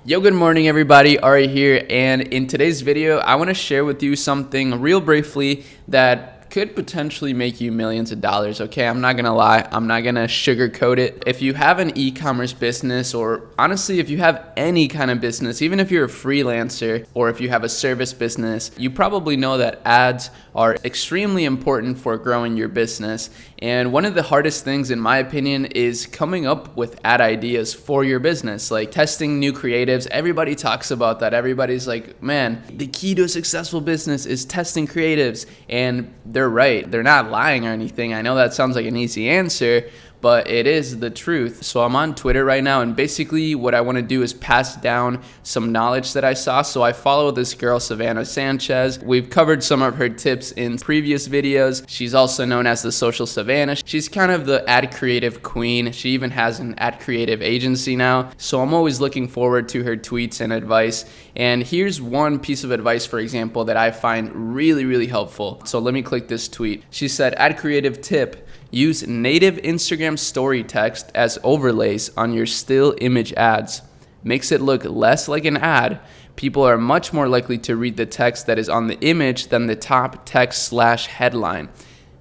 Yo, good morning everybody, Arie here, and in today's video I want to share with you something real briefly that could potentially make you millions of dollars. Okay, I'm not gonna lie, I'm not gonna sugarcoat it. If you have an e-commerce business, or honestly if you have any kind of business, even if you're a freelancer or if you have a service business, you probably know that ads are extremely important for growing your business. And one of the hardest things in my opinion is coming up with ad ideas for your business, like testing new creatives. Everybody talks about that. Everybody's like, man, the key to a successful business is testing creatives, and they're right. They're not lying or anything. I know that sounds like an easy answer, but it is the truth. So I'm on Twitter right now, and basically what I want to do is pass down some knowledge that I saw. So I follow this girl, Savannah Sanchez. We've covered some of her tips in previous videos. She's also known as the Social Savannah. She's kind of the ad creative queen. She even has an ad creative agency now. So I'm always looking forward to her tweets and advice. And here's one piece of advice, for example, that I find really helpful. So let me click this tweet. She said, ad creative tip: use native Instagram story text as overlays on your still image ads. Makes it look less like an ad. People are much more likely to read the text that is on the image than the top text / headline.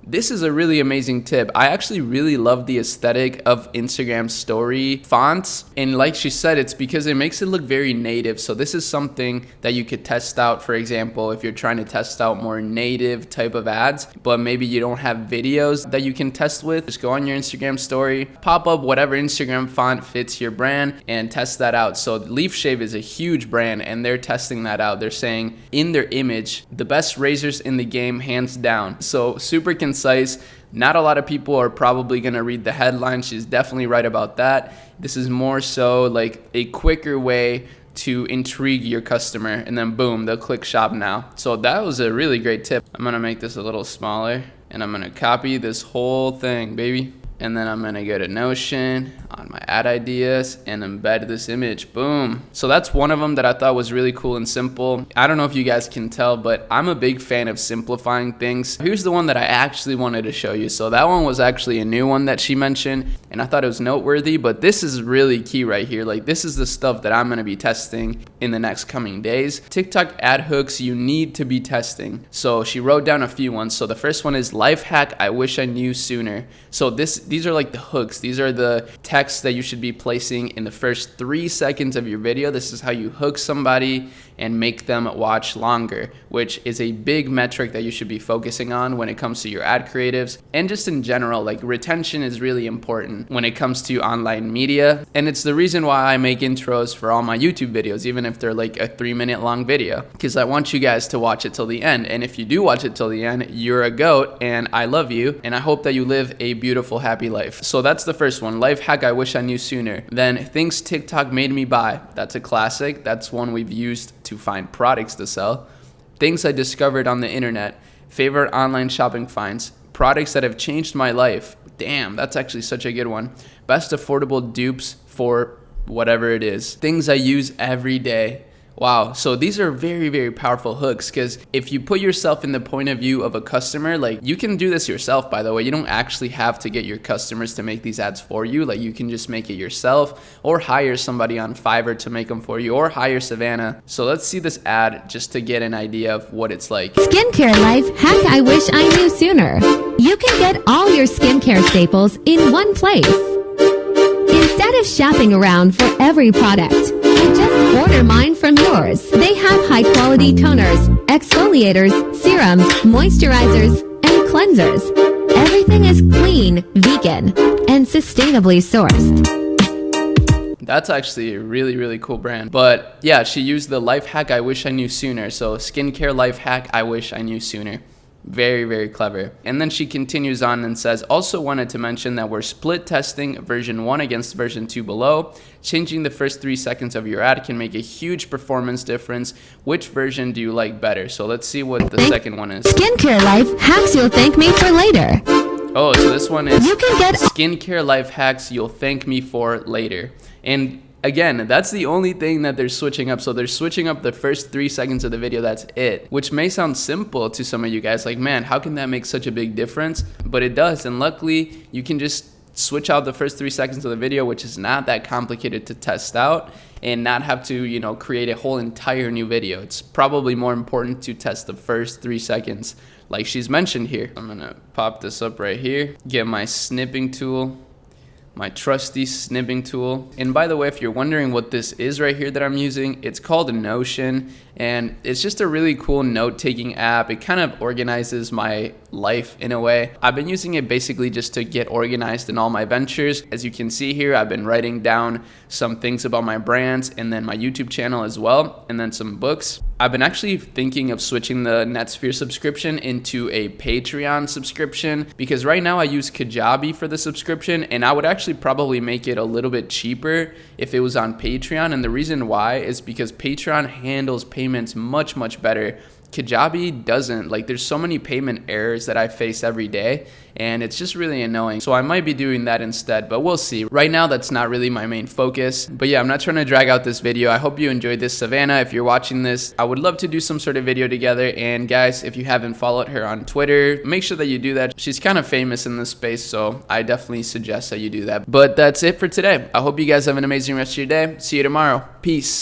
This is a really amazing tip. I actually really love the aesthetic of Instagram story fonts. And like she said, it's because it makes it look very native. So this is something that you could test out, for example, if you're trying to test out more native type of ads, but maybe you don't have videos that you can test with. Just go on your Instagram story, pop up whatever Instagram font fits your brand and test that out. So Leaf Shave is a huge brand and they're testing that out. They're saying in their image, the best razors in the game, hands down. So super concise. Not a lot of people are probably going to read the headline. She's definitely right about that. This is more so like a quicker way to intrigue your customer, and then boom, they'll click shop now. So that was a really great tip. I'm going to make this a little smaller and I'm going to copy this whole thing, baby. And then I'm going to go to Notion on my ad ideas and embed this image. Boom. So that's one of them that I thought was really cool and simple. I don't know if you guys can tell, but I'm a big fan of simplifying things. Here's the one that I actually wanted to show you. So that one was actually a new one that she mentioned, and I thought it was noteworthy, but this is really key right here. Like, this is the stuff that I'm going to be testing in the next coming days. TikTok ad hooks you need to be testing. So she wrote down a few ones. So the first one is life hack I wish I knew sooner. So these are like the hooks. These are the texts that you should be placing in the first 3 seconds of your video. This is how you hook somebody and make them watch longer, which is a big metric that you should be focusing on when it comes to your ad creatives. And just in general, like, retention is really important when it comes to online media. And it's the reason why I make intros for all my YouTube videos, even if they're like a 3-minute long video, because I want you guys to watch it till the end. And if you do watch it till the end, you're a goat and I love you. And I hope that you live a beautiful, happy life. So that's the first one. Life hack I wish I knew sooner. Then things TikTok made me buy. That's a classic. That's one we've used to find products to sell. Things I discovered on the internet. Favorite online shopping finds. Products that have changed my life. Damn, that's actually such a good one. Best affordable dupes for whatever it is. Things I use every day. Wow, so these are very powerful hooks, because if you put yourself in the point of view of a customer, like, you can do this yourself, by the way. You don't actually have to get your customers to make these ads for you. Like, you can just make it yourself or hire somebody on Fiverr to make them for you, or hire Savannah. So let's see this ad just to get an idea of what it's like. Skincare life hack I wish I knew sooner. You can get all your skincare staples in one place. Instead of shopping around for every product, I just order mine from yours. They have high-quality toners, exfoliators, serums, moisturizers, and cleansers. Everything is clean, vegan, and sustainably sourced. That's actually a really cool brand. But yeah, she used the life hack I wish I knew sooner. So skincare life hack I wish I knew sooner. Very clever. And then she continues on and says, also wanted to mention that we're split testing version 1 against version 2 below. Changing the first 3 seconds of your ad can make a huge performance difference. Which version do you like better? So let's see what the second one is. Skincare life hacks you'll thank me for later. Oh, so this one is you can get skincare life hacks you'll thank me for later. And again, that's the only thing that they're switching up. So they're switching up the first 3 seconds of the video. That's it, which may sound simple to some of you guys. Like, man, how can that make such a big difference? But it does. And luckily, you can just switch out the first 3 seconds of the video, which is not that complicated to test out, and not have to, you know, create a whole entire new video. It's probably more important to test the first 3 seconds like she's mentioned here. I'm gonna pop this up right here, get my snipping tool, my trusty snipping tool. And by the way, if you're wondering what this is right here that I'm using, it's called Notion, and it's just a really cool note-taking app. It kind of organizes my life in a way. I've been using it basically just to get organized in all my ventures. As you can see here, I've been writing down some things about my brands and then my YouTube channel as well, and then some books. I've been actually thinking of switching the Netsphere subscription into a Patreon subscription, because right now I use Kajabi for the subscription, and I would actually probably make it a little bit cheaper if it was on Patreon. And the reason why is because Patreon handles payments much better. Kajabi doesn't. Like, there's so many payment errors that I face every day, and it's just really annoying. So I might be doing that instead, but we'll see. Right now, that's not really my main focus. But yeah, I'm not trying to drag out this video. I hope you enjoyed this. Savannah, if you're watching this, I would love to do some sort of video together. And guys, if you haven't followed her on Twitter, make sure that you do that. She's kind of famous in this space, so I definitely suggest that you do that. But that's it for today. I hope you guys have an amazing rest of your day. See you tomorrow. Peace.